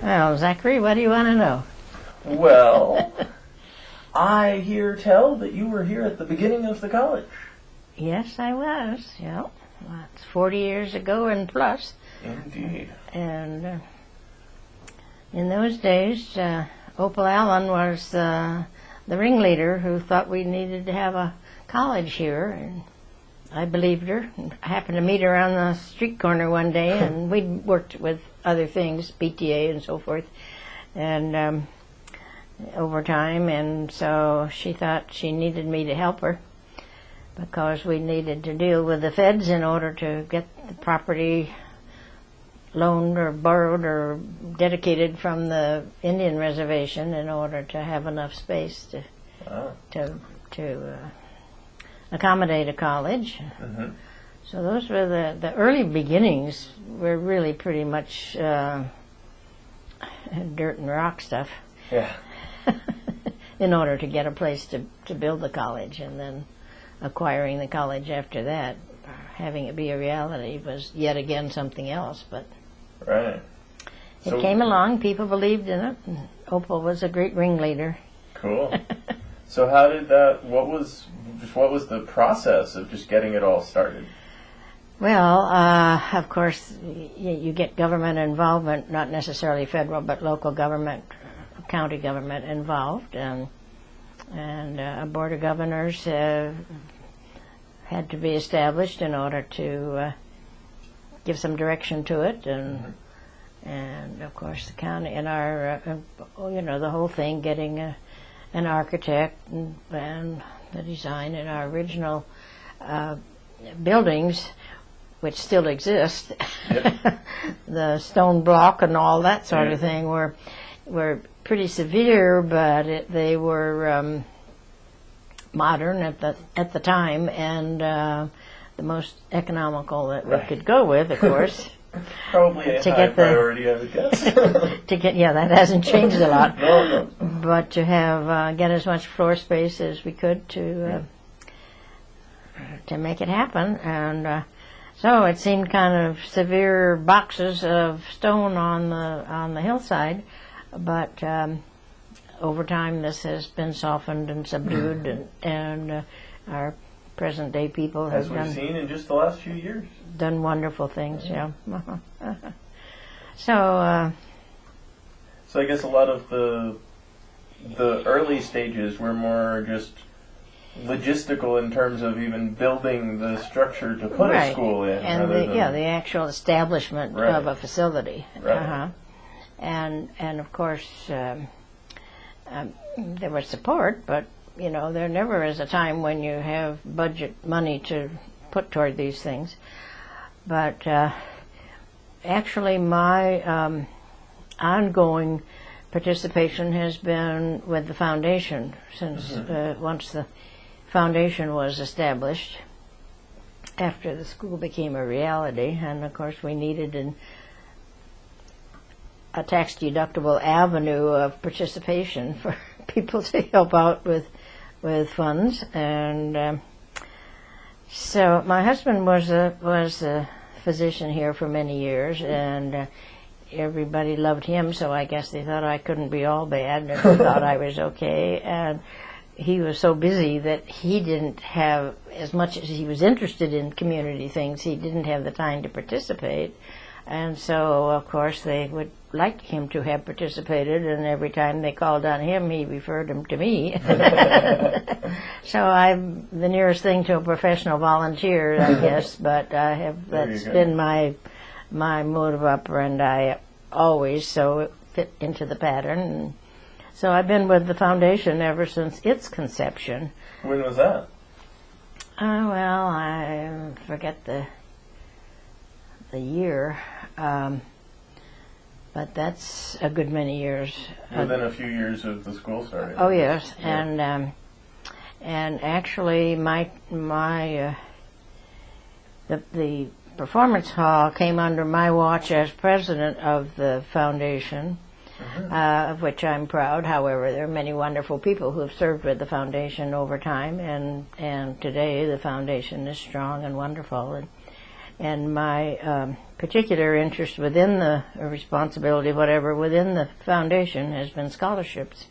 Well, Zachary, what do you want to know? Well, I hear tell that you were here at the beginning of the college. Yes, I was. Yeah, that's 40 years ago and plus. Indeed. And in those days, Opal Allen was the ringleader who thought we needed to have a college here, and I believed her. I happened to meet her on the street corner one day, and we'd worked with other things, PTA and so forth, and over time, and so she thought she needed me to help her because we needed to deal with the feds in order to get the property loaned or borrowed or dedicated from the Indian reservation in order to have enough space to accommodate a college. Mm-hmm. So those were the early beginnings. Were really pretty much dirt and rock stuff. Yeah. In order to get a place to build the college, and then acquiring the college after that, having it be a reality was yet again something else. But right. It came along. People believed in it. And Opal was a great ringleader. Cool. So how did that? What was the process of just getting it all started? Well, of course, you get government involvement, not necessarily federal, but local government, county government involved, and a board of governors had to be established in order to give some direction to it, and of course the county and our, the whole thing, getting an architect and the design in our original buildings, which still exist. Yep. The stone block and all that sort of thing were pretty severe, but they were modern at the time, and the most economical that we could go with, of course. Probably a high priority, I would guess. That hasn't changed a lot. No. But to have get as much floor space as we could to make it happen, and so it seemed kind of severe boxes of stone on the hillside, but over time this has been softened and subdued, and our present day people have seen in just the last few years, done wonderful things. So I guess a lot of the early stages were more just logistical in terms of even building the structure to put a school in, and the actual establishment of a facility. And of course there was support, but there never is a time when you have budget money to put toward these things. But actually my ongoing participation has been with the foundation since once the foundation was established, after the school became a reality, and of course we needed a tax-deductible avenue of participation for people to help out with funds, and so my husband was a physician here for many years, and everybody loved him, so I guess they thought I couldn't be all bad, and they thought I was okay, and he was so busy that he didn't have, as much as he was interested in community things, he didn't have the time to participate. And so, of course, they would like him to have participated, and every time they called on him, he referred them to me. So I'm the nearest thing to a professional volunteer, I guess, but that's been my mode of operandi always, so it fit into the pattern. So I've been with the foundation ever since its conception. When was that? Well, I forget the year, but that's a good many years. Within a few years of the school starting. Oh yes, and actually the performance hall came under my watch as president of the foundation. Of which I'm proud. However, there are many wonderful people who have served with the foundation over time, and today the foundation is strong and wonderful. and my particular interest within the or responsibility, whatever, within the foundation has been scholarships.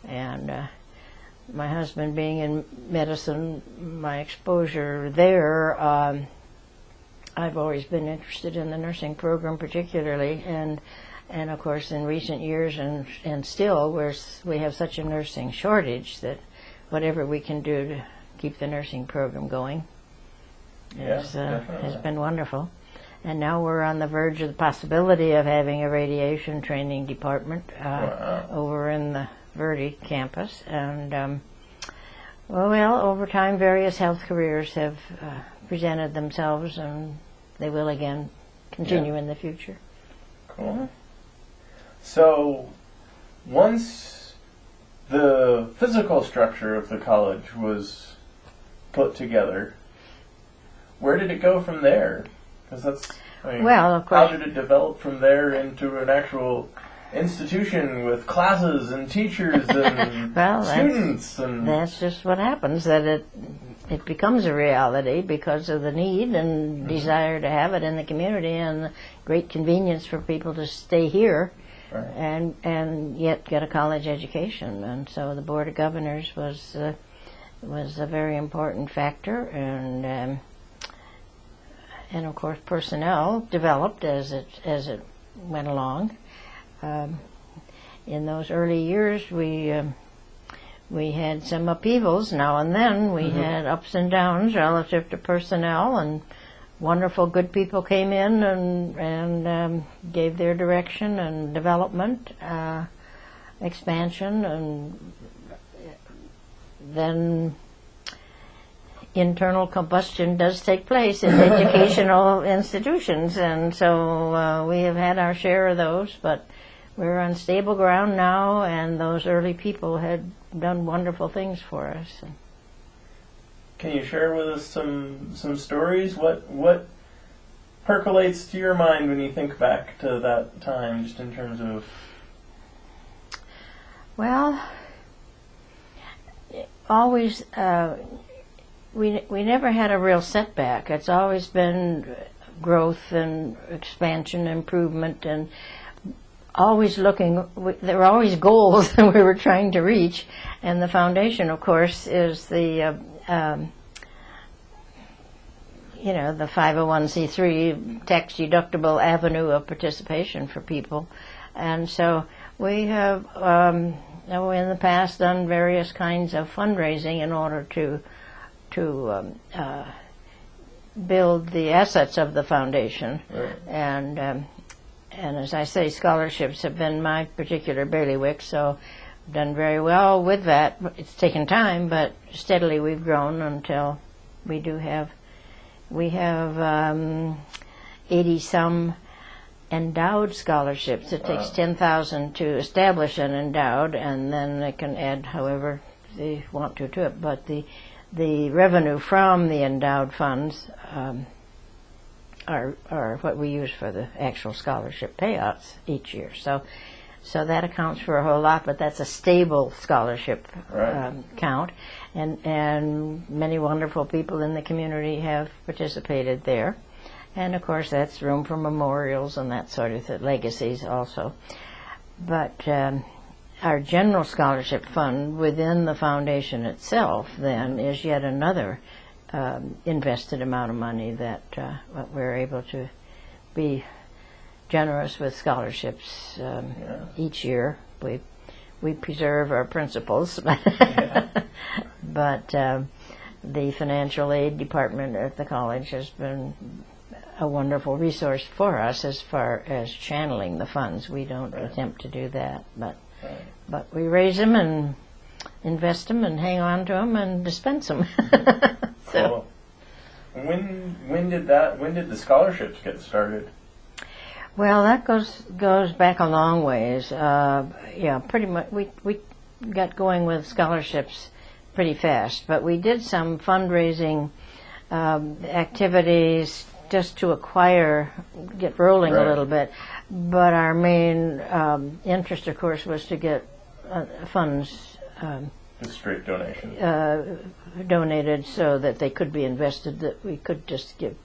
And my husband being in medicine, my exposure there, I've always been interested in the nursing program particularly, and of course in recent years and still we have such a nursing shortage that whatever we can do to keep the nursing program going has been wonderful. And now we're on the verge of the possibility of having a radiation training department over in the Verde campus. And well, over time various health careers have presented themselves, and they will again continue in the future. Cool. So once the physical structure of the college was put together, where did it go from there? Because that's, well, of course, how did it develop from there into an actual institution with classes and teachers and well, students? That's just what happens, that it becomes a reality because of the need and desire to have it in the community and the great convenience for people to stay here. Right. And yet get a college education. And so the Board of Governors was a very important factor, and of course personnel developed as it went along. In those early years, we had some upheavals now and then. We had ups and downs relative to personnel, and wonderful good people came in and gave their direction and development, expansion, and then internal combustion does take place in educational institutions, and so we have had our share of those, but we're on stable ground now, and those early people had done wonderful things for us. Can you share with us some stories? What percolates to your mind when you think back to that time, just in terms of? Well, always we never had a real setback. It's always been growth and expansion, improvement, and always looking. There were always goals that we were trying to reach, and the foundation, of course, is the the 501c3 tax deductible avenue of participation for people. And so we have in the past done various kinds of fundraising in order to build the assets of the foundation. Right. And as I say, scholarships have been my particular bailiwick, so I've done very well with that. It's taken time, but steadily we've grown until we have 80-some endowed scholarships. It takes $10,000 to establish an endowed, and then they can add however they want to it. But the revenue from the endowed funds are what we use for the actual scholarship payouts each year. So that accounts for a whole lot, but that's a stable scholarship count, and many wonderful people in the community have participated there. And of course that's room for memorials and that sort of legacies also. But our general scholarship fund within the foundation itself then is yet another invested amount of money that we're able to be generous with scholarships each year. We preserve our principles, but the financial aid department at the college has been a wonderful resource for us as far as channeling the funds. We don't attempt to do that, but we raise them and invest them and hang on to them and dispense them. So, when did the scholarships get started? Well, that goes back a long ways. Pretty much. We got going with scholarships pretty fast, but we did some fundraising activities just to get rolling a little bit. But our main interest, of course, was to get funds Just straight donations. Donated so that they could be invested, that we could just give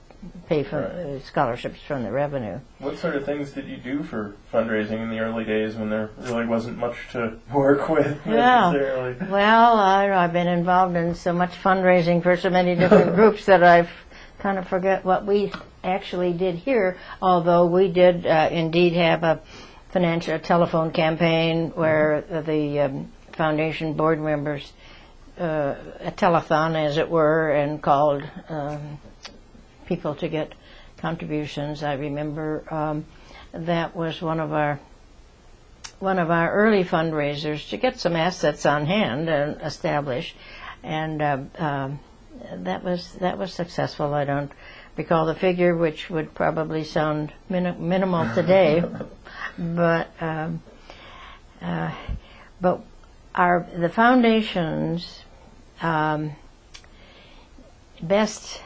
pay for scholarships from the revenue. What sort of things did you do for fundraising in the early days when there really wasn't much to work with necessarily? Well, I've been involved in so much fundraising for so many different groups that I've kind of forget what we actually did here, although we did indeed have a financial telephone campaign where the foundation board members, a telethon as it were, and called people to get contributions. I remember that was one of our early fundraisers to get some assets on hand and establish, and that was successful. I don't recall the figure, which would probably sound minimal today, but the foundation's best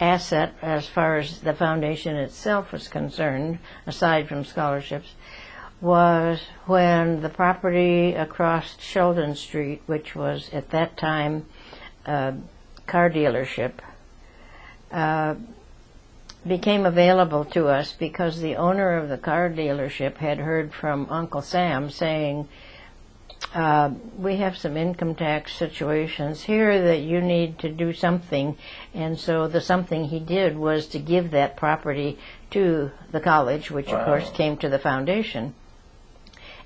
asset, as far as the foundation itself was concerned, aside from scholarships, was when the property across Sheldon Street, which was at that time a car dealership, became available to us because the owner of the car dealership had heard from Uncle Sam saying, we have some income tax situations here that you need to do something. And so the something he did was to give that property to the college, which of course came to the foundation.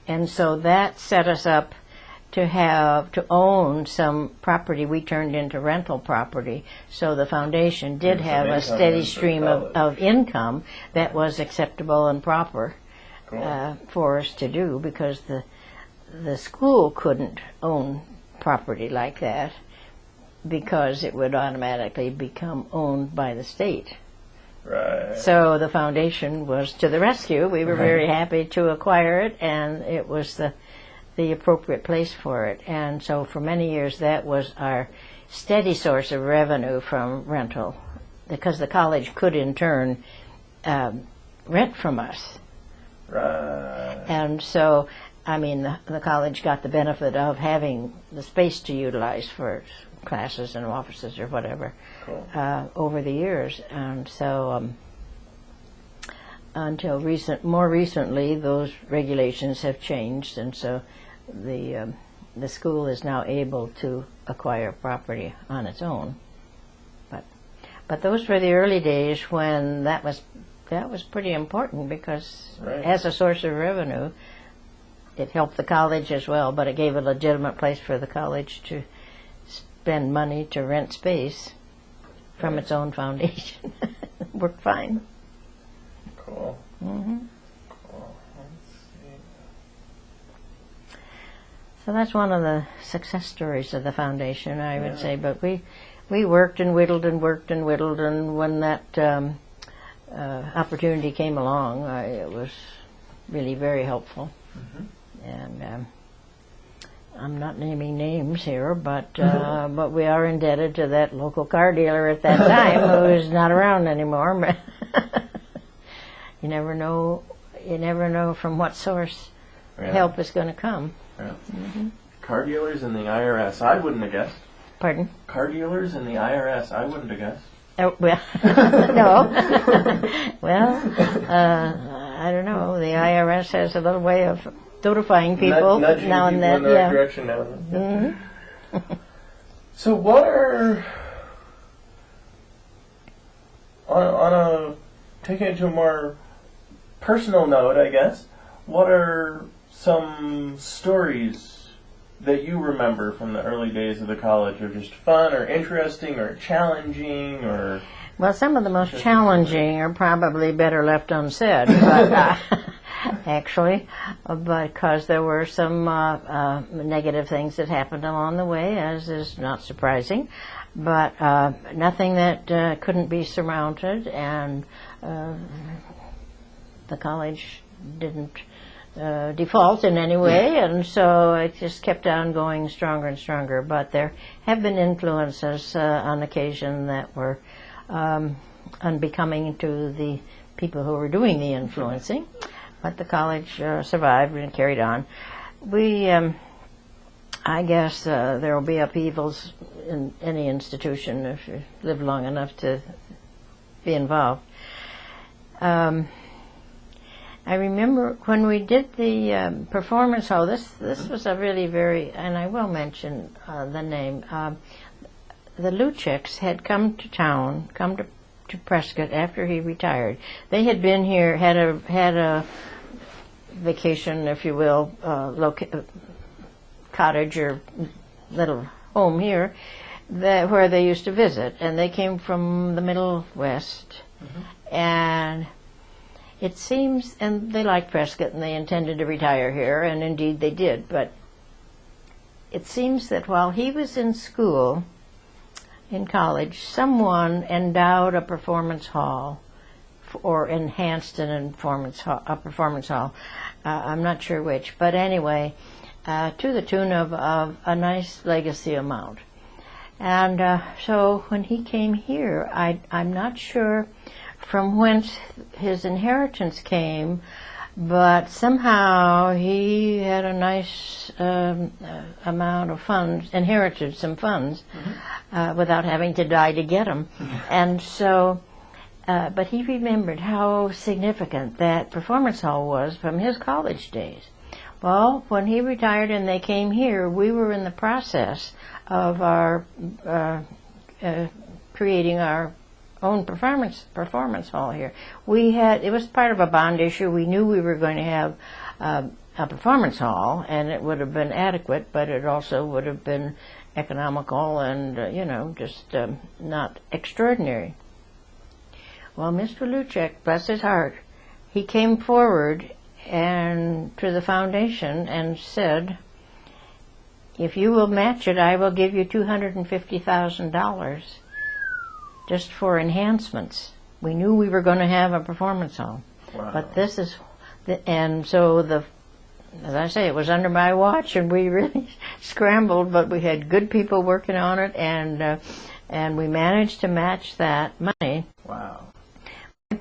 And so that set us up to own some property we turned into rental property. So the foundation did have a steady stream of income that was acceptable and proper for us to do, because the school couldn't own property like that because it would automatically become owned by the state. Right. So the foundation was to the rescue. We were very happy to acquire it, and it was the appropriate place for it. And so for many years that was our steady source of revenue from rental, because the college could in turn rent from us. Right. And so, I mean, the college got the benefit of having the space to utilize for classes and offices or whatever over the years. And so until more recently, those regulations have changed, and so the school is now able to acquire property on its own. But those were the early days when that was pretty important, because as a source of revenue, it helped the college as well, but it gave a legitimate place for the college to spend money to rent space from its own foundation. Worked fine. Cool. Mm-hmm. Cool. Let's see. So that's one of the success stories of the foundation, I would say. But we worked and whittled and worked and whittled, and when that opportunity came along, it was really very helpful. Mm-hmm. And I'm not naming names here, but we are indebted to that local car dealer at that time, who is not around anymore. You never know from what source help is going to come. Yeah. Mm-hmm. Car dealers and the IRS, I wouldn't have guessed. Pardon? Car dealers and the IRS, I wouldn't have guessed. Oh, well, no. Well, I don't know. The IRS has a little way of notifying people now and then. In the right direction now and then. Mm-hmm. So what are, taking it to a more personal note, I guess, what are some stories that you remember from the early days of the college, or just fun or interesting or challenging, or... Well, some of the most challenging are probably better left unsaid, but actually, because there were some negative things that happened along the way, as is not surprising, but nothing that couldn't be surmounted, and the college didn't default in any way, and so it just kept on going stronger and stronger. But there have been influences on occasion that were unbecoming to the people who were doing the influencing, but the college survived and carried on. I guess there will be upheavals in any institution if you live long enough to be involved. I remember when we did the performance hall. This was a really very, and I will mention the name. The Lucheks had come to town, to Prescott after he retired. They had been here, had a vacation, if you will, cottage or little home here, where they used to visit, and they came from the Middle West, and it seems, and they liked Prescott, and they intended to retire here, and indeed they did, but it seems that while he was in school, in college, someone endowed a performance hall, or enhanced a performance hall. I'm not sure which, but anyway, to the tune of a nice legacy amount. And so when he came here, I'm not sure from whence his inheritance came, but somehow he had a nice amount of funds, inherited some funds, without having to die to get them. And so, but he remembered how significant that performance hall was from his college days. Well, when he retired and they came here, we were in the process of our creating our own performance hall here. It was part of a bond issue. We knew we were going to have a performance hall, and it would have been adequate, but it also would have been economical and just not extraordinary. Well, Mr. Luchek, bless his heart, he came forward and to the foundation and said, "If you will match it, I will give you $250,000 just for enhancements." We knew we were going to have a performance hall. Wow. But this is, and so as I say, it was under my watch, and we really scrambled, but we had good people working on it, and we managed to match that money. Wow.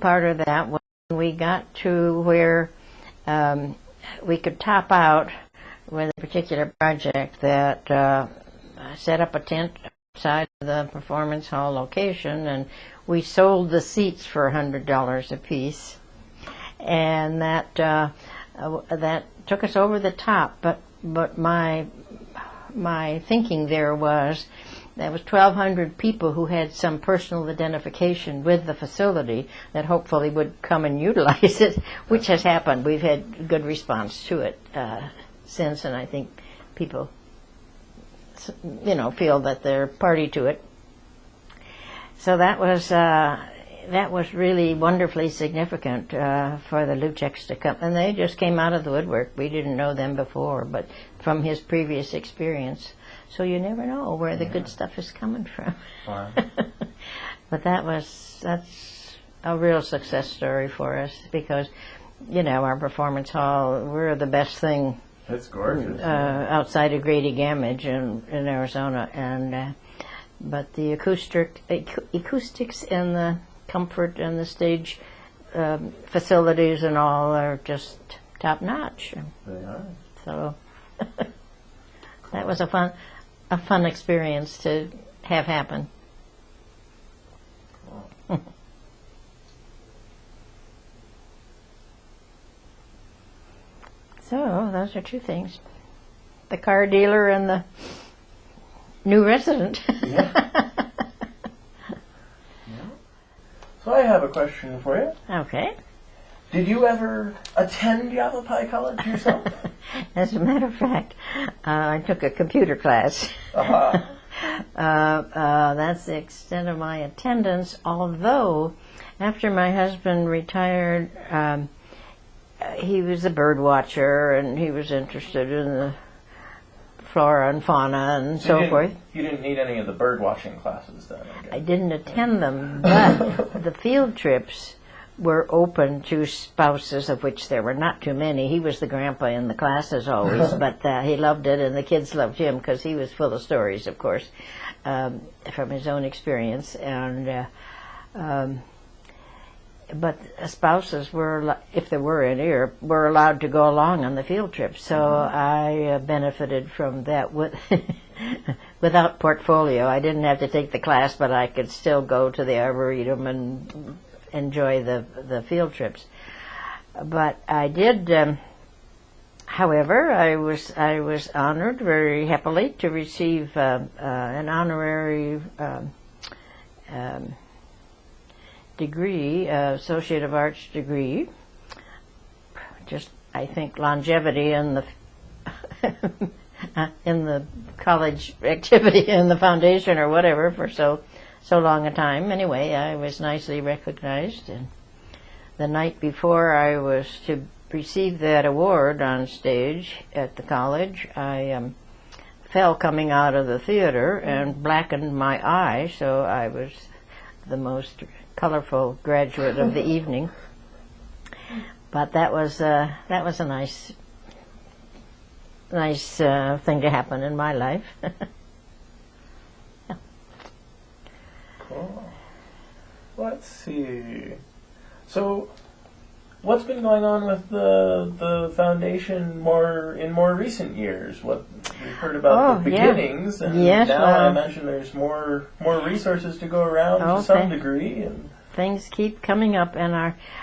Part of that was when we got to where we could top out with a particular project that set up a tent outside of the performance hall location, and we sold the seats for $100 a piece, and that took us over the top. But my thinking there was 1,200 people who had some personal identification with the facility that hopefully would come and utilize it, which has happened. We've had good response to it since, and I think people feel that they're party to it. So that was really wonderfully significant for the Lucheks to come, and they just came out of the woodwork. We didn't know them before, but from his previous experience. So you never know where the good stuff is coming from. Wow. But that's a real success story for us, because our performance hall, we're the best thing. It's gorgeous. Outside of Grady Gamage in Arizona, and but the acoustics and the comfort and the stage facilities and all are just top notch. They are. So that was a fun experience to have happen. Cool. So those are two things: the car dealer and the new resident. Yeah. So I have a question for you. Okay. Did you ever attend Yavapai College yourself? As a matter of fact, I took a computer class. Uh-huh. That's the extent of my attendance, although after my husband retired, he was a bird watcher, and he was interested in the flora and fauna and so forth. You didn't need any of the bird watching classes then, I guess. I didn't attend them, but the field trips were open to spouses, of which there were not too many. He was the grandpa in the classes always, but he loved it, and the kids loved him because he was full of stories, of course, from his own experience. And but spouses were, if there were any, were allowed to go along on the field trips. So I benefited from that. without portfolio. I didn't have to take the class, but I could still go to the Arboretum and enjoy the field trips. But I did, however, I was honored very happily to receive an honorary degree, Associate of Arts degree. Just, I think, longevity in the in the college activity in the foundation or whatever for so long a time. Anyway, I was nicely recognized, and the night before I was to receive that award on stage at the college, I fell coming out of the theater and blackened my eye, so I was the most colorful graduate of the evening. But that was a nice thing to happen in my life. Yeah. Cool. Let's see. So, what's been going on with the foundation in more recent years? What we've heard about the beginnings, and now I imagine there's more resources to go around to some degree. And things keep coming up, and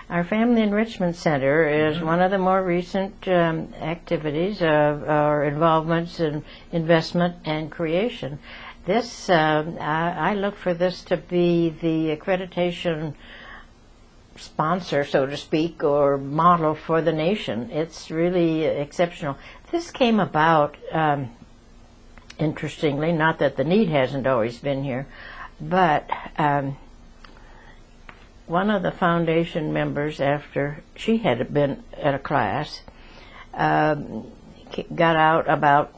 our Family Enrichment Center is one of the more recent activities of our involvements in investment and creation. This I look for this to be the accreditation sponsor, so to speak, or model for the nation. It's really exceptional. This came about, interestingly, not that the need hasn't always been here, but one of the foundation members, after she had been at a class, got out about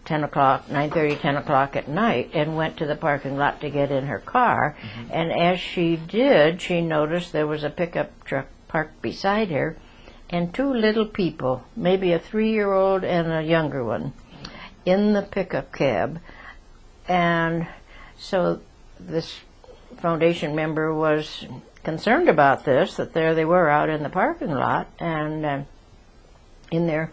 10 o'clock, 9:30, 10 o'clock at night, and went to the parking lot to get in her car. And as she did, she noticed there was a pickup truck parked beside her, and two little people, maybe a 3-year-old and a younger one, in the pickup cab. And so this foundation member was concerned about this, that there they were out in the parking lot, and in their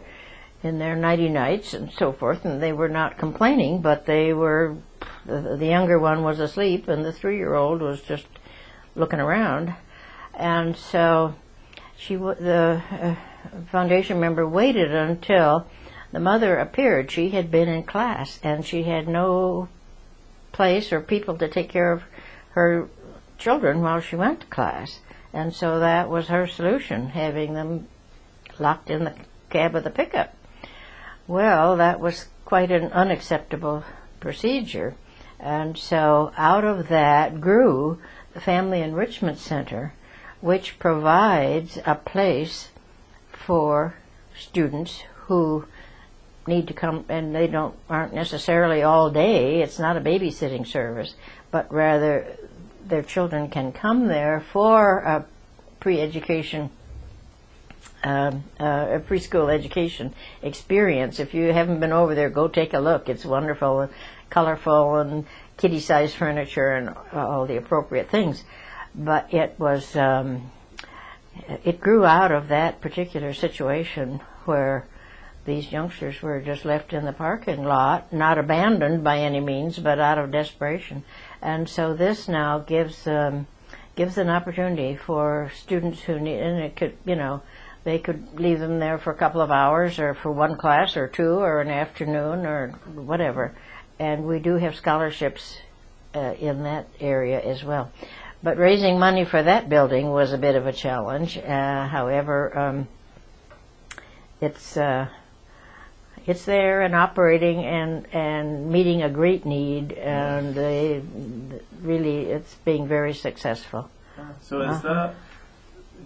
nighty nights and so forth, and they were not complaining, but they were, the younger one was asleep and the 3-year-old was just looking around. And so the foundation member waited until the mother appeared. She had been in class and she had no place or people to take care of her children while she went to class, and so that was her solution, having them locked in the cab of the pickup. Well, that was quite an unacceptable procedure, and so out of that grew the Family Enrichment Center, which provides a place for students who need to come, and they aren't necessarily all day. It's not a babysitting service, but rather their children can come there for a pre-education, a preschool education experience. If you haven't been over there, go take a look. It's wonderful and colorful and kiddie-sized furniture and all the appropriate things. But it was, it grew out of that particular situation where these youngsters were just left in the parking lot, not abandoned by any means, but out of desperation. And so this now gives an opportunity for students who need, and it could, they could leave them there for a couple of hours or for one class or two or an afternoon or whatever. And we do have scholarships in that area as well. But raising money for that building was a bit of a challenge. However, it's there and operating and meeting a great need, and it's being very successful. So is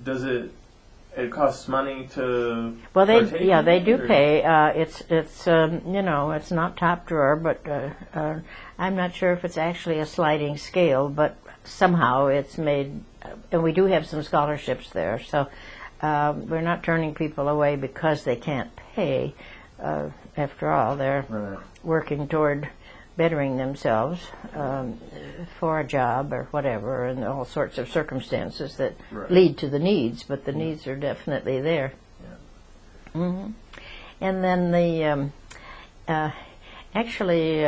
does it costs money to? Well, they do pay. It's not top drawer, but I'm not sure if it's actually a sliding scale, but somehow it's made, and we do have some scholarships there. So we're not turning people away because they can't pay. After all, they're working toward bettering themselves for a job or whatever, and all sorts of circumstances that lead to the needs, but the needs are definitely there. And then Actually,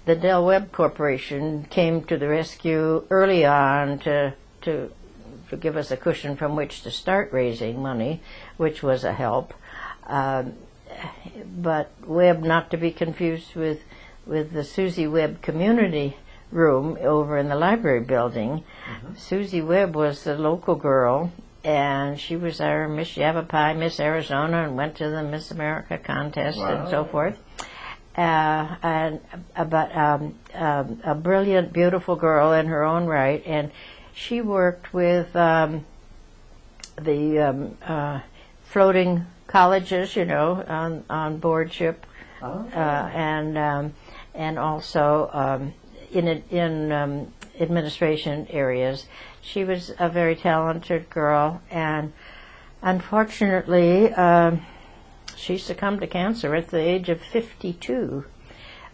the Del Webb Corporation came to the rescue early on to give us a cushion from which to start raising money, which was a help. But Webb, not to be confused with the Susie Webb Community Room over in the library building. Mm-hmm. Susie Webb was the local girl, and she was our Miss Yavapai, Miss Arizona, and went to the Miss America contest. Wow. And so forth. A brilliant, beautiful girl in her own right, and she worked with the floating colleges, on board ship, and also in administration areas. She was a very talented girl, and unfortunately, she succumbed to cancer at the age of 52.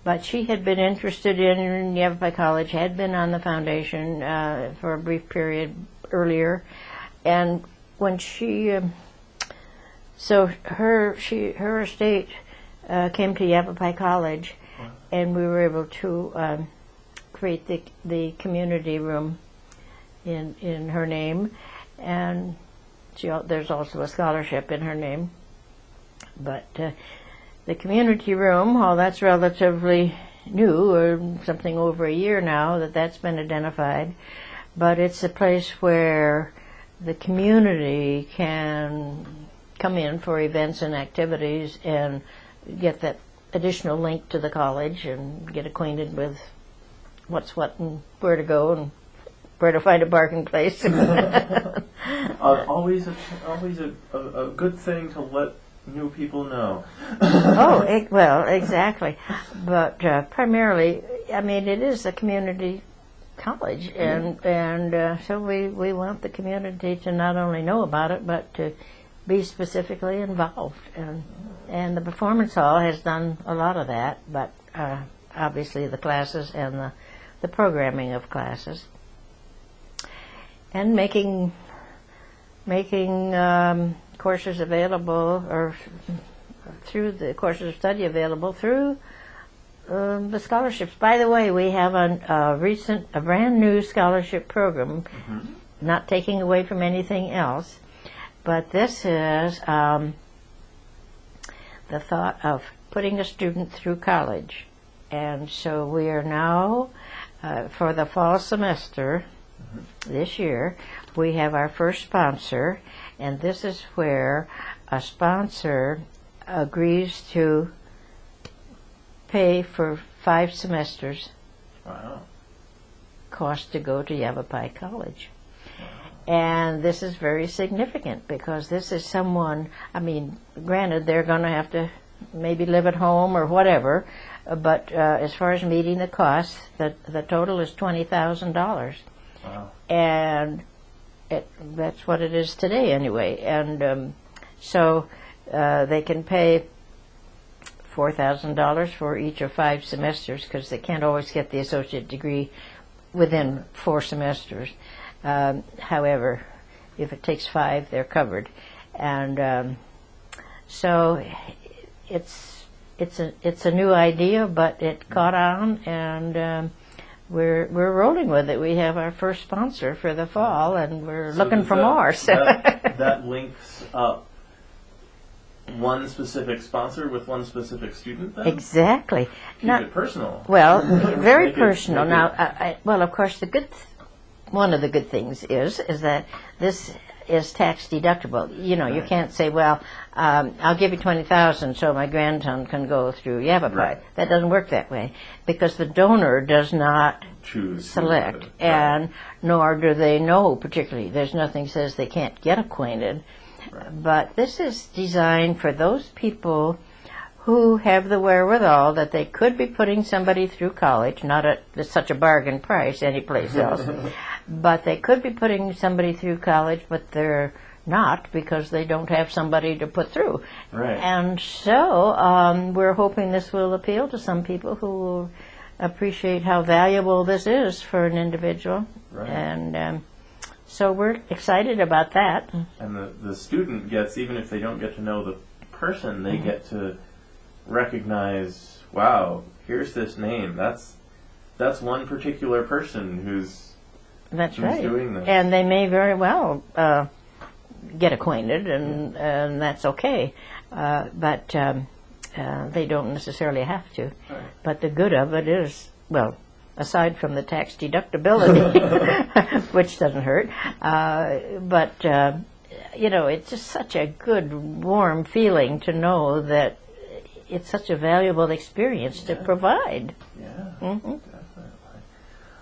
But she had been interested in Yavapai College, had been on the foundation for a brief period earlier, and when her estate came to Yavapai College, and we were able to create the community room in her name, and there's also a scholarship in her name. But the community room, that's relatively new, or something over a year now that's been identified, but it's a place where the community can come in for events and activities and get that additional link to the college and get acquainted with what's what and where to go and where to find a parking place. Always a good thing to let new people know. Well, exactly. But primarily, it is a community college, and so we want the community to not only know about it, but to be specifically involved. And the performance hall has done a lot of that, but obviously the classes and the programming of classes. And making courses available, or through the courses of study available through the scholarships. By the way, we have a brand new scholarship program, mm-hmm. not taking away from anything else, but this is the thought of putting a student through college. And so we are now, for the fall semester, mm-hmm. this year, we have our first sponsor, and this is where a sponsor agrees to pay for 5 semesters. Wow. Cost to go to Yavapai College. Wow. And this is very significant because this is someone, granted they're going to have to maybe live at home or whatever, but as far as meeting the costs, the total is $20,000. Wow. And that's what it is today anyway. And so they can pay $4,000 for each of 5 semesters because they can't always get the associate degree within 4 semesters. However, if it takes 5, they're covered. And so it's a new idea, but it caught on, and we're rolling with it. We have our first sponsor for the fall, and we're looking for more. So that links up one specific sponsor with one specific student, then? Exactly. Keep it personal. Well, very personal. Now, of course, one of the good things is that this is tax deductible. Right. You can't say, well, I'll give you $20,000 so my grandson can go through Yavapai. Right. That doesn't work that way because the donor does not select, and nor do they know particularly. There's nothing says they can't get acquainted. Right. But this is designed for those people who have the wherewithal that they could be putting somebody through college, not at such a bargain price anyplace else, but they could be putting somebody through college, but they're not because they don't have somebody to put through. Right. And so we're hoping this will appeal to some people who will appreciate how valuable this is for an individual. Right. And so we're excited about that. And the student gets, even if they don't get to know the person, they mm-hmm. get to recognize, wow, here's this name. That's one particular person who's doing this. And they may very well get acquainted, and that's okay. But they don't necessarily have to. Right. But the good of it is, well, aside from the tax deductibility, which doesn't hurt, but it's just such a good, warm feeling to know that it's such a valuable experience to provide. Yeah, Mm-hmm. definitely.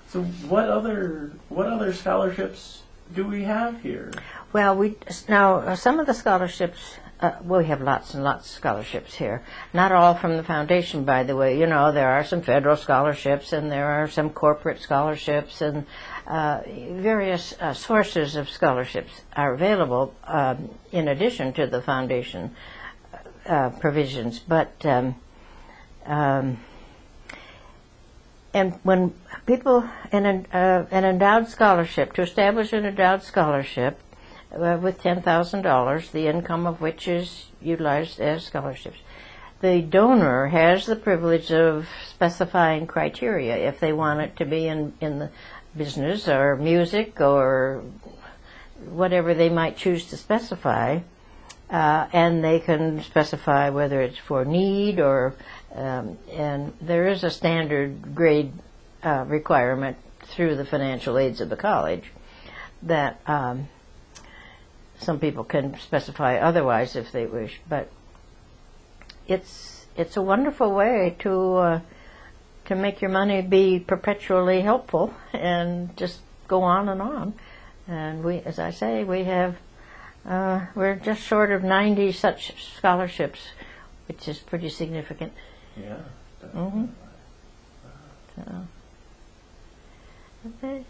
So, what other scholarships do we have here? Well, some of the scholarships. We have lots and lots of scholarships here. Not all from the foundation, by the way. There are some federal scholarships, and there are some corporate scholarships, and various sources of scholarships are available in addition to the foundation provisions. But and when people an endowed scholarship, to establish an endowed scholarship with $10,000, the income of which is utilized as scholarships, the donor has the privilege of specifying criteria if they want it to be in the business or music or whatever they might choose to specify, and they can specify whether it's for need or and there is a standard grade requirement through the financial aids of the college that some people can specify otherwise if they wish, but it's a wonderful way to make your money be perpetually helpful and just go on and on. And we, as I say, we're just short of 90 such scholarships, which is pretty significant. Yeah. Mm-hmm. So, okay.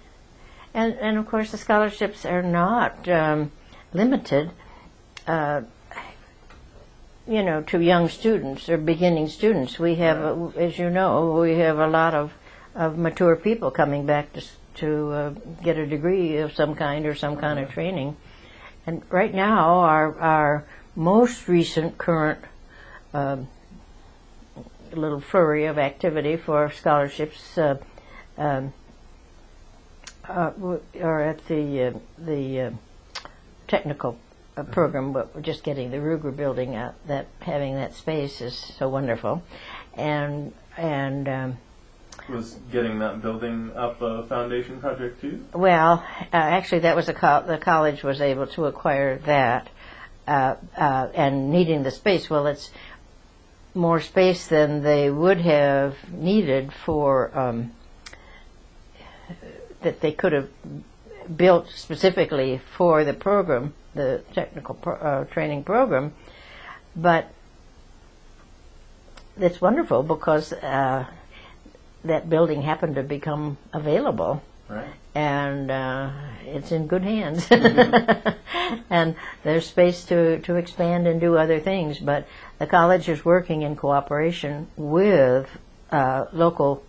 And of course the scholarships are not limited, to young students or beginning students. We have, as you know, we have a lot of mature people coming back to get a degree of some kind or some kind of training. And right now, our most recent current little flurry of activity for scholarships are at the technical program, but we're just getting the Ruger building out. That having that space is so wonderful, and was getting that building up a foundation project too? Well, actually, that was the college was able to acquire that, and needing the space. Well, it's more space than they would have needed for that they could have built specifically for the program, the technical training program. But it's wonderful because that building happened to become available. Right. And it's in good hands. And there's space to expand and do other things. But the college is working in cooperation with local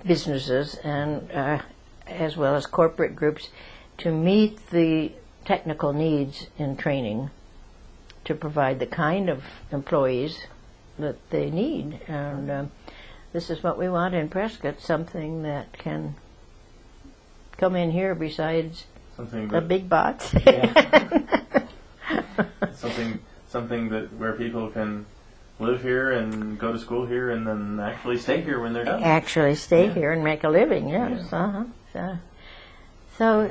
businesses and as well as corporate groups to meet the technical needs in training, to provide the kind of employees that they need. And this is what we want in Prescott, something that can come in here besides a big box. Yeah. something that where people can live here and go to school here and then actually stay here when they're done. Actually stay here and make a living, yes. Yeah. So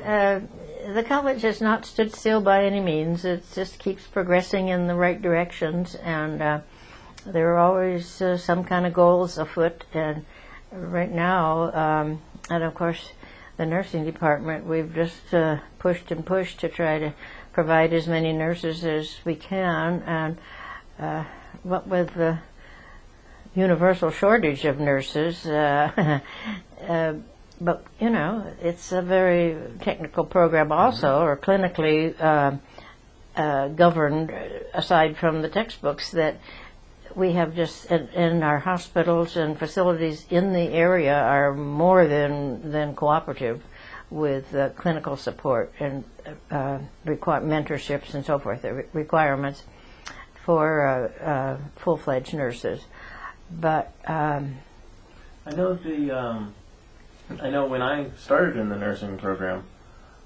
the college has not stood still by any means. It just keeps progressing in the right directions, and there are always some kind of goals afoot. And right now, and of course, the nursing department, we've just pushed and pushed to try to provide as many nurses as we can. And what with the universal shortage of nurses, but it's a very technical program also, or clinically governed, aside from the textbooks, that we have just in our hospitals and facilities in the area are more than cooperative with clinical support and mentorships and so forth, the requirements full-fledged nurses. But I know I know when I started in the nursing program,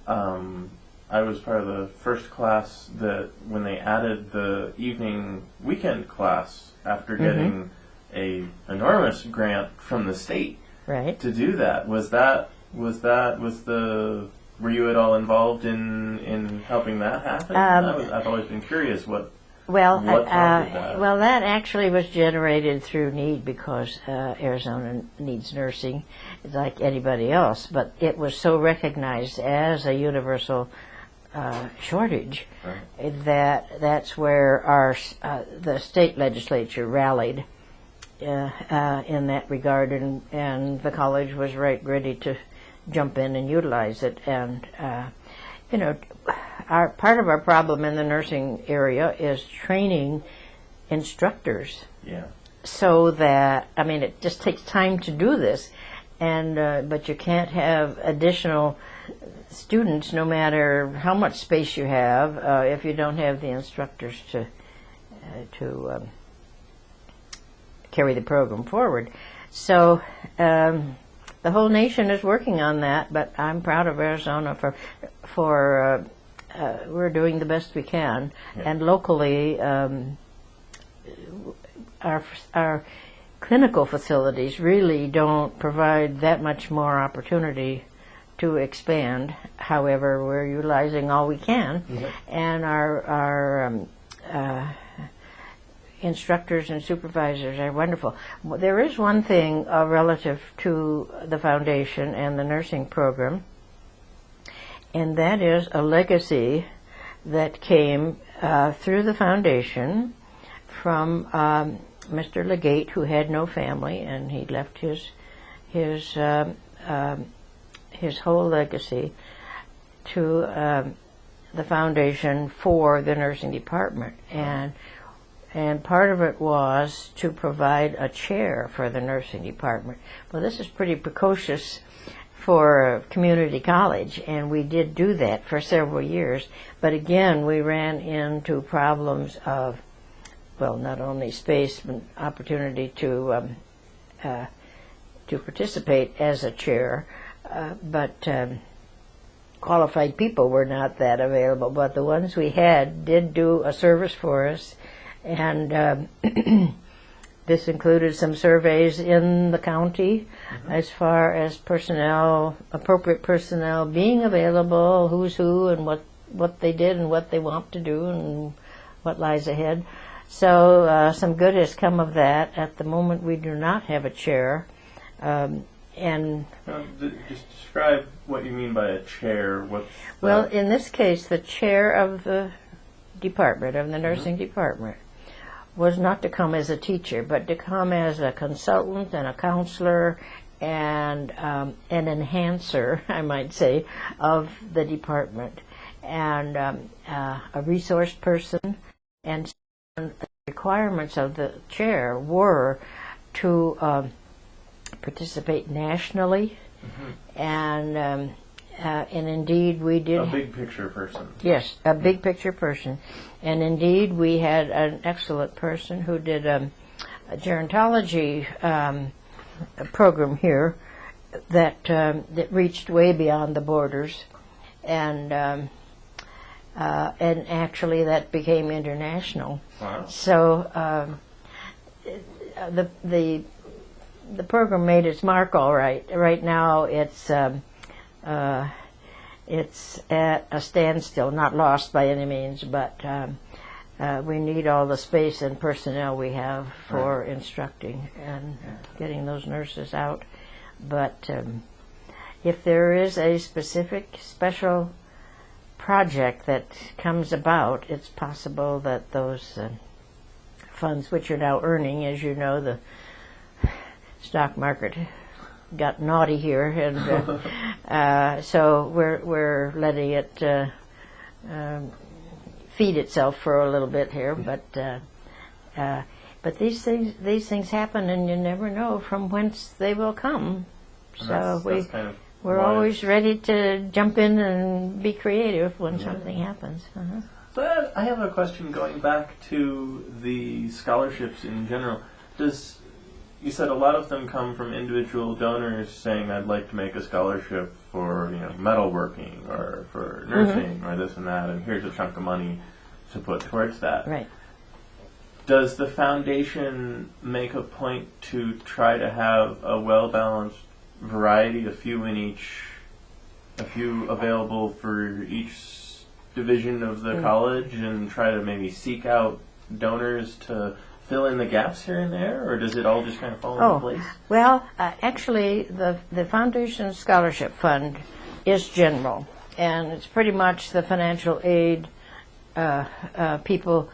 I was part of the first class that when they added the evening weekend class after getting a enormous grant from the state to do that. Were you at all involved in helping that happen? I've always been curious what prompted that. Well, that actually was generated through need because Arizona needs nursing like anybody else, but it was so recognized as a universal shortage that's where the state legislature rallied in that regard, and the college was ready to jump in and utilize it. And part of our problem in the nursing area is training instructors. Yeah. So that it just takes time to do this, and but you can't have additional students no matter how much space you have if you don't have the instructors to carry the program forward. So the whole nation is working on that, but I'm proud of Arizona for we're doing the best we can, and locally our clinical facilities really don't provide that much more opportunity to expand. However, we're utilizing all we can, and our instructors and supervisors are wonderful. There is one thing relative to the foundation and the nursing program, and that is a legacy that came through the foundation from Mr. Legate, who had no family, and he left his whole legacy to the foundation for the nursing department, and part of it was to provide a chair for the nursing department. Well, this is pretty precocious for a community college, and we did do that for several years. But again, we ran into problems of, well, not only space but opportunity to participate as a chair, but qualified people were not that available. But the ones we had did do a service for us, and this included some surveys in the county as far as personnel, appropriate personnel being available, who's who, and what they did and what they want to do and what lies ahead. So some good has come of that. At the moment, we do not have a chair. And just describe what you mean by a chair. Well, in this case, the chair of the department, of the nursing department, was not to come as a teacher, but to come as a consultant and a counselor and an enhancer, I might say, of the department, and a resource person. And the requirements of the chair were to participate nationally, and indeed we did. A big picture person. Yes, a big picture person, and indeed we had an excellent person who did a gerontology program here that reached way beyond the borders, and actually that became international. Wow. So the program made its mark all right. Right now it's at a standstill, not lost by any means, but we need all the space and personnel we have for instructing and getting those nurses out. But if there is a specific special project that comes about, it's possible that those funds, which are now earning, as you know, the stock market got naughty here, and so we're letting it feed itself for a little bit here. But these things happen, and you never know from whence they will come. So we're always ready to jump in and be creative when something happens. But I have a question going back to the scholarships in general. You said a lot of them come from individual donors saying, I'd like to make a scholarship for metalworking or for nursing or this and that, and here's a chunk of money to put towards that. Right. Does the foundation make a point to try to have a well-balanced variety, a few available for each division of the college, and try to maybe seek out donors to fill in the gaps here and there, or does it all just kind of fall into place? Well, actually, the Foundation Scholarship Fund is general, and it's pretty much the financial aid people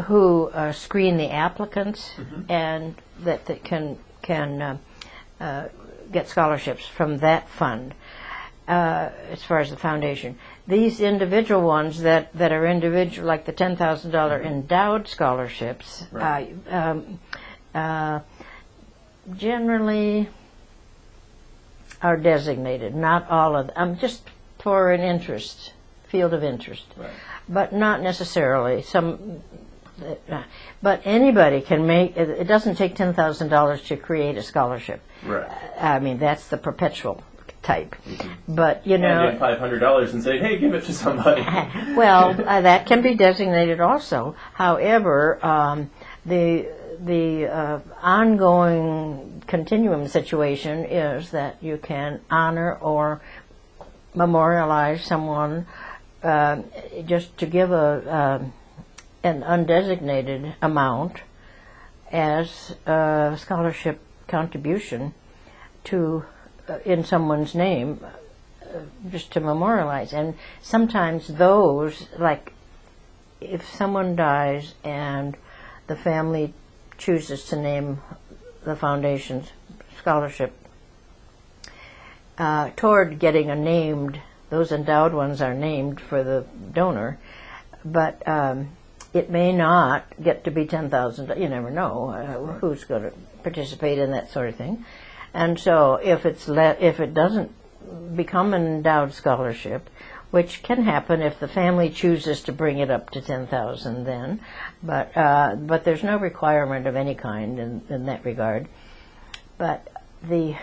who screen the applicants and that can get scholarships from that fund. As far as the foundation, these individual ones that are individual, like the $10,000 endowed scholarships, Right. Generally are designated. Not all of them, just for an field of interest, Right. but not necessarily some. But anybody can make. It doesn't take $10,000 to create a scholarship. Right. I mean, that's the perpetual type. But And $500 and say, hey, give it to somebody. well, that can be designated also. However, the ongoing continuum situation is that you can honor or memorialize someone just to give an undesignated amount as a scholarship contribution to in someone's name, just to memorialize. And sometimes those, like if someone dies and the family chooses to name the foundation's scholarship toward getting those endowed ones are named for the donor, but it may not get to be $10,000. You never know who's going to participate in that sort of thing. And so if it doesn't become an endowed scholarship, which can happen if the family chooses to bring it up to $10,000 then, but there's no requirement of any kind in that regard. But the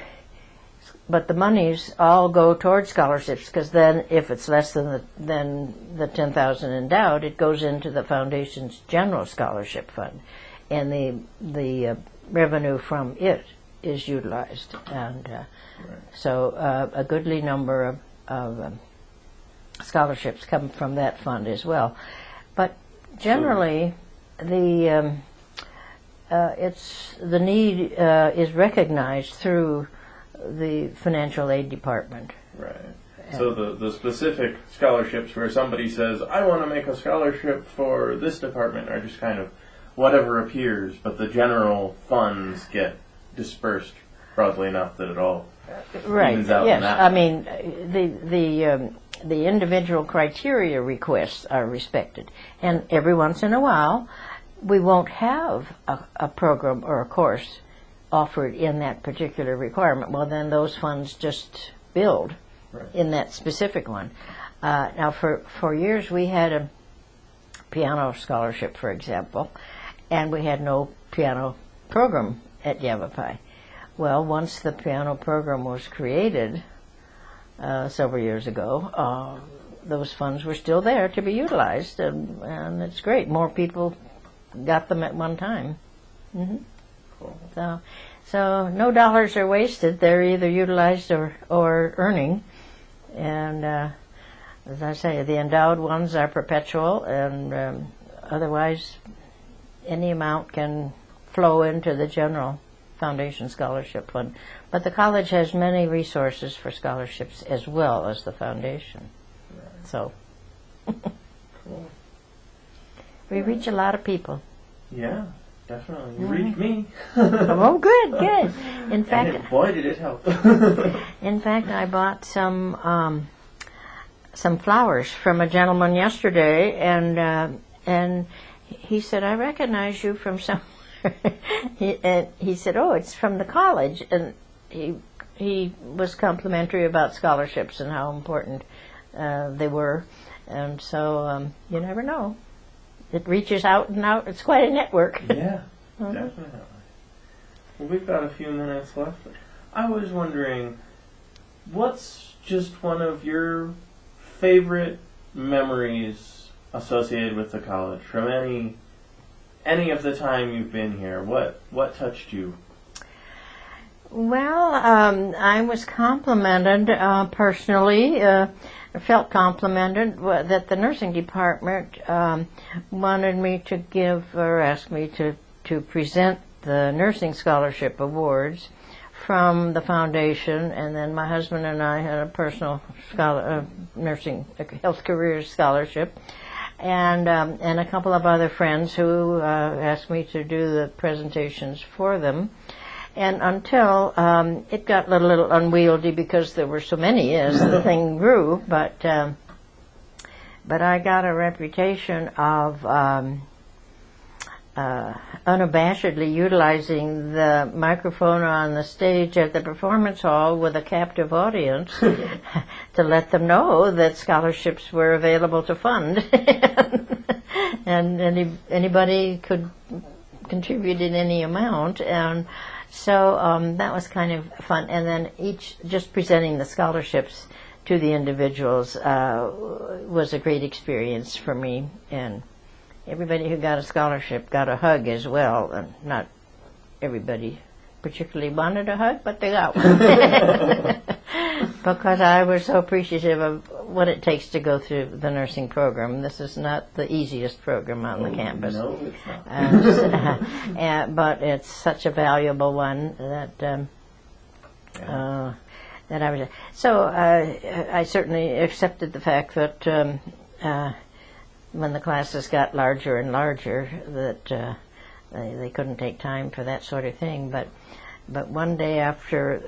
monies all go towards scholarships, because then if it's less than the $10,000 endowed, it goes into the foundation's general scholarship fund, and the revenue from it is utilized, and so a goodly number of scholarships come from that fund as well. But generally, the need is recognized through the financial aid department. Right. So the specific scholarships where somebody says, I want to make a scholarship for this department, are just kind of whatever appears, but the general funds get dispersed broadly enough that it all evens out. Yes. In that I mean, the individual criteria requests are respected, and every once in a while, we won't have a program or a course offered in that particular requirement. Well, then those funds just build in that specific one. Now, for years we had a piano scholarship, for example, and we had no piano program at Yavapai. Well, once the piano program was created several years ago, those funds were still there to be utilized, and it's great. More people got them at one time. Mm-hmm. Cool. So no dollars are wasted. They're either utilized or earning. And as I say, the endowed ones are perpetual, and otherwise any amount can flow into the general foundation scholarship fund. But the college has many resources for scholarships as well as the foundation. Right. So cool. We reach a lot of people. Yeah, definitely. You reached me. Oh, good. In fact, boy, did it help. In fact, I bought some flowers from a gentleman yesterday, and he said, I recognize you from somewhere. He said, oh, it's from the college, and he was complimentary about scholarships and how important they were. And so you never know. It reaches out and out. It's quite a network. Yeah, definitely. Well, we've got a few minutes left. I was wondering, what's just one of your favorite memories associated with the college from any of the time you've been here? What touched you? Well, I was complimented personally. Felt complimented that the nursing department wanted me to give or asked me to present the nursing scholarship awards from the foundation, and then my husband and I had a personal nursing health careers scholarship, and a couple of other friends who asked me to do the presentations for them. And until it got a little unwieldy because there were so many as the thing grew, but I got a reputation of unabashedly utilizing the microphone on the stage at the performance hall with a captive audience to let them know that scholarships were available to fund, and anybody could contribute in any amount. And so that was kind of fun. And then just presenting the scholarships to the individuals was a great experience for me. And everybody who got a scholarship got a hug as well. And not everybody particularly wanted a hug, but they got one. Because I was so appreciative of what it takes to go through the nursing program. This is not the easiest program on the campus. No, it's not. But it's such a valuable one that that I was. So I certainly accepted the fact that when the classes got larger and larger, that they couldn't take time for that sort of thing. But one day after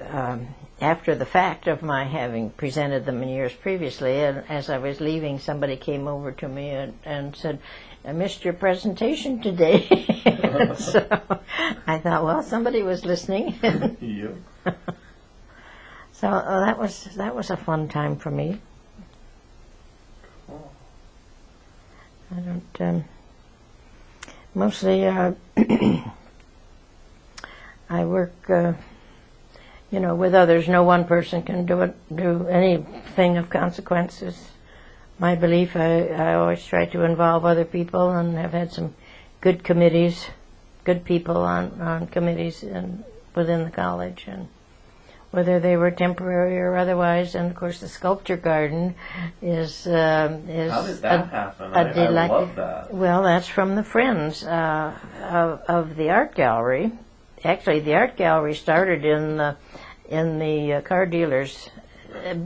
the fact of my having presented them in years previously, and as I was leaving, somebody came over to me and said, "I missed your presentation today." So I thought, well, somebody was listening. Yep. So that was a fun time for me. Cool. I don't mostly I work with others. No one person can do anything of consequences. My belief, I always try to involve other people, and have had some good committees, good people on committees within the college, and whether they were temporary or otherwise. And of course, the sculpture garden is How did that happen? I love that. Well, that's from the friends of the art gallery. Actually, the art gallery started in the car dealer's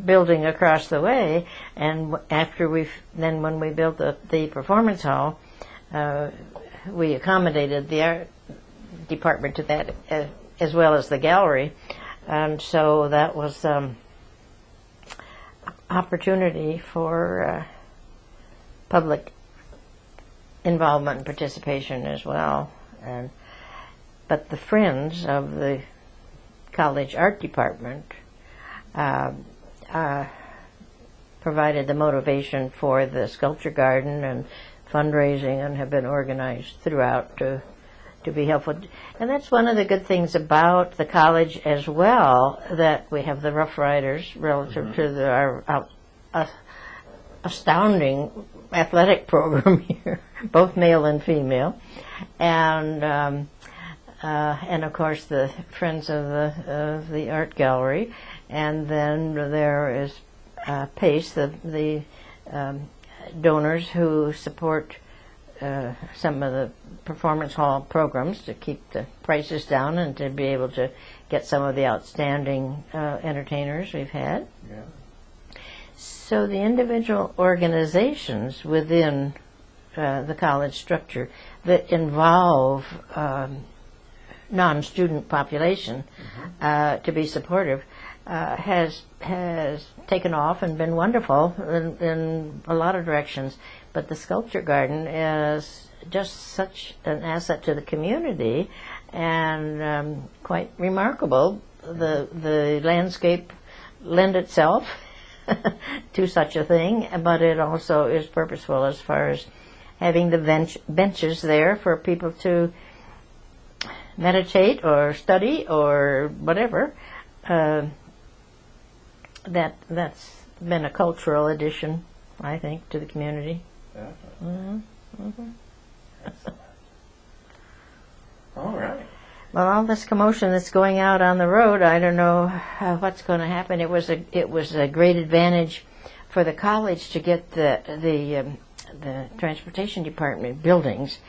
building across the way, and when we built the performance hall, we accommodated the art department to that as well as the gallery, and so that was opportunity for public involvement and participation as well. But the friends of the college art department provided the motivation for the sculpture garden and fundraising, and have been organized throughout to be helpful. And that's one of the good things about the college as well, that we have the Rough Riders relative to our astounding athletic program here, both male and female, and of course the friends of the art gallery, and then there is PACE, the donors who support some of the performance hall programs to keep the prices down and to be able to get some of the outstanding entertainers we've had. Yeah. So the individual organizations within the college structure that involve non-student population to be supportive has taken off and been wonderful in a lot of directions. But the sculpture garden is just such an asset to the community, and quite remarkable. The landscape lend itself to such a thing, but it also is purposeful as far as having the benches there for people to meditate or study or whatever. That's been a cultural addition, I think, to the community. Definitely. Mm-hmm. Excellent. All right. Well, all this commotion that's going out on the road, I don't know what's going to happen. It was a great advantage for the college to get the transportation department buildings,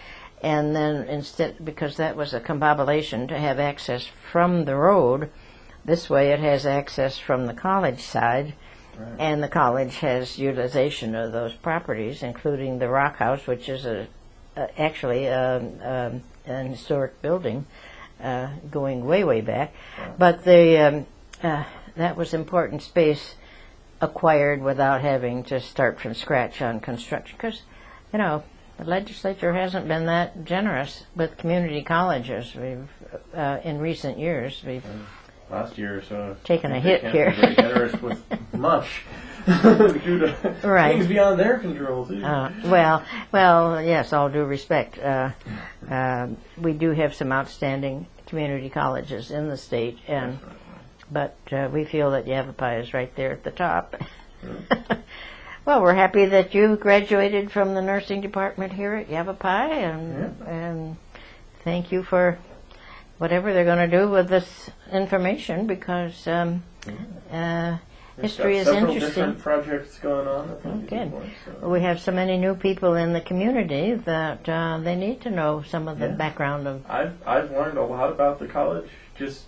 and then instead, because that was a combobulation, to have access from the road. This way, it has access from the college side. Right. And the college has utilization of those properties, including the Rock House, which is actually an historic building going way, way back. Wow. But that was important space acquired without having to start from scratch on construction. Because, the legislature hasn't been that generous with community colleges. In recent years, we've last year or so taken a hit here. Very generous with much due to things beyond their control too. Well, yes. All due respect, we do have some outstanding community colleges in the state, but we feel that Yavapai is right there at the top. Well, we're happy that you graduated from the nursing department here at Yavapai, and thank you for whatever they're going to do with this information, because history is interesting. Different projects going on. Good. We have so many new people in the community that they need to know some of the background of. I've learned a lot about the college just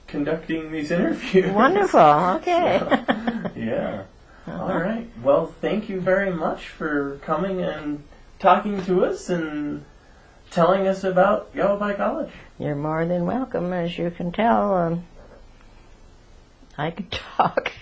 conducting these interviews. Wonderful. Okay. Yeah. All right. Well, thank you very much for coming and talking to us and telling us about Yavapai College. You're more than welcome. As you can tell, I can talk.